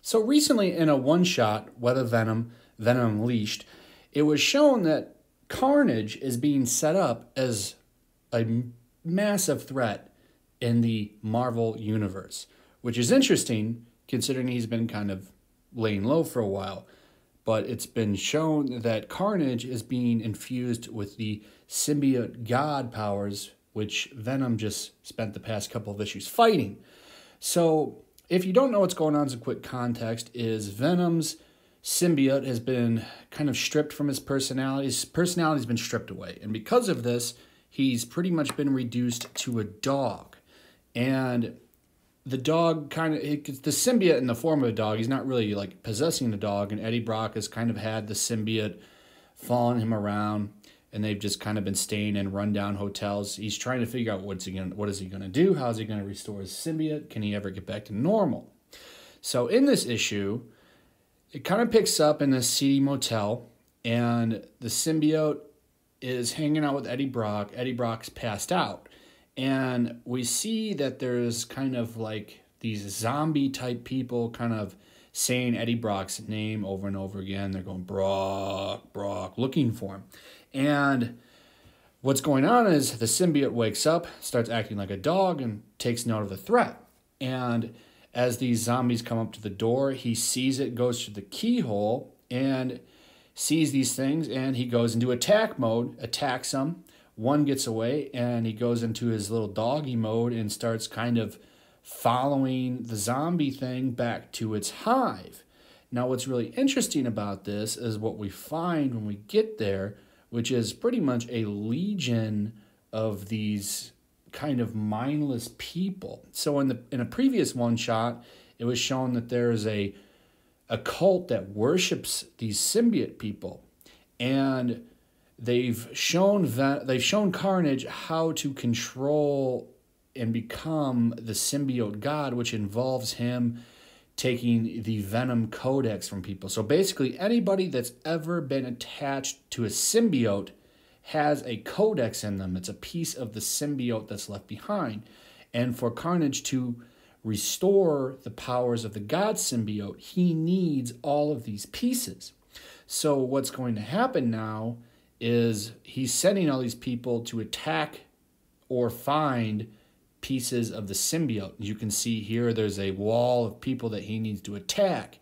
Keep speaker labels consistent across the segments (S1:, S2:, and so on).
S1: So recently in a one-shot, Weather Venom, Venom Unleashed, it was shown that Carnage is being set up as a massive threat in the Marvel Universe, which is interesting considering he's been kind of laying low for a while. But it's been shown that Carnage is being infused with the symbiote god powers, which Venom just spent the past couple of issues fighting. So if you don't know what's going on, as a quick context, is Venom's symbiote has been kind of stripped from his personality. His personality's been stripped away. And because of this, he's pretty much been reduced to a dog. And the dog kind of, the symbiote in the form of a dog, he's not really like possessing the dog. And Eddie Brock has kind of had the symbiote following him around. And they've just kind of been staying in rundown hotels. He's trying to figure out what is he going to do? How is he going to restore his symbiote? Can he ever get back to normal? So in this issue, it kind of picks up in this seedy motel, and the symbiote is hanging out with Eddie Brock. Eddie Brock's passed out. And we see that there's kind of like these zombie type people kind of saying Eddie Brock's name over and over again. They're going, Brock, Brock, looking for him. And what's going on is the symbiote wakes up, starts acting like a dog, and takes note of the threat. And as these zombies come up to the door, he sees it, goes through the keyhole, and sees these things, and he goes into attack mode, attacks them. One gets away, and he goes into his little doggy mode and starts kind of following the zombie thing back to its hive. Now, what's really interesting about this is what we find when we get there, which is pretty much a legion of these kind of mindless people. So in a previous one shot, it was shown that there is a cult that worships these symbiote people, and they've shown Carnage how to control and become the symbiote god, which involves him taking the Venom codex from people. So basically, anybody that's ever been attached to a symbiote has a codex in them. It's a piece of the symbiote that's left behind. And for Carnage to restore the powers of the god symbiote, he needs all of these pieces. So what's going to happen now is he's sending all these people to attack or find pieces of the symbiote. You can see here there's a wall of people that he needs to attack.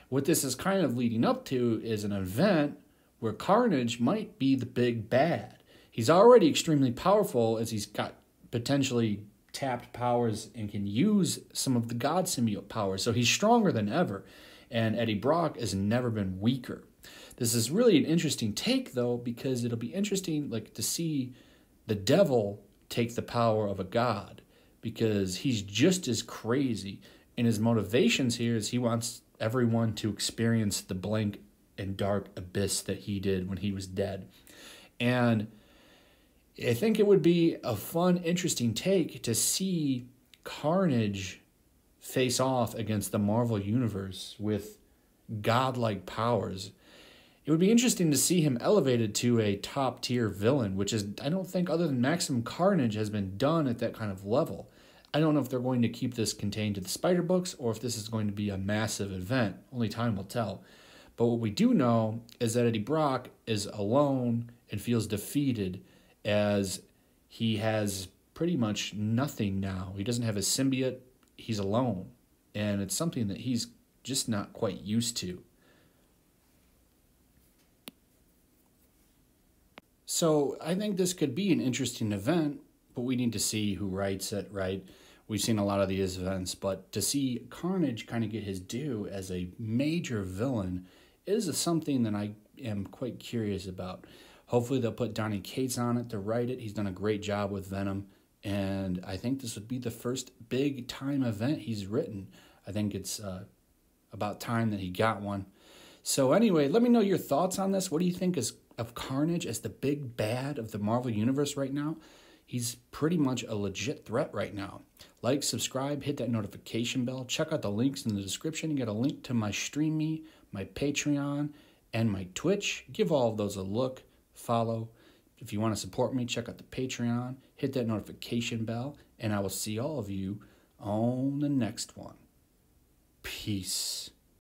S1: What this is kind of leading up to is an event where Carnage might be the big bad. He's already extremely powerful, as he's got potentially tapped powers and can use some of the god symbiote powers. So he's stronger than ever, and Eddie Brock has never been weaker. This is really an interesting take, though, because it'll be interesting to see the devil take the power of a god, because he's just as crazy. And his motivations here is he wants everyone to experience the blank and dark abyss that he did when he was dead. And I think it would be a fun, interesting take to see Carnage face off against the Marvel Universe with godlike powers. It would be interesting to see him elevated to a top-tier villain, which is, I don't think, other than Maximum Carnage, has been done at that kind of level. I don't know if they're going to keep this contained to the Spider books or if this is going to be a massive event. Only time will tell. But what we do know is that Eddie Brock is alone and feels defeated, as he has pretty much nothing now. He doesn't have his symbiote. He's alone. And it's something that he's just not quite used to. So I think this could be an interesting event, but we need to see who writes it, right? We've seen a lot of these events, but to see Carnage kind of get his due as a major villain is something that I am quite curious about. Hopefully they'll put Donny Cates on it to write it. He's done a great job with Venom, and I think this would be the first big-time event he's written. I think it's about time that he got one. So anyway, let me know your thoughts on this. What do you think of Carnage as the big bad of the Marvel Universe right now? He's pretty much a legit threat right now. Like, subscribe, hit that notification bell. Check out the links in the description. You get a link to my StreamMe, my Patreon, and my Twitch. Give all of those a look, follow. If you want to support me, check out the Patreon, hit that notification bell, and I will see all of you on the next one. Peace.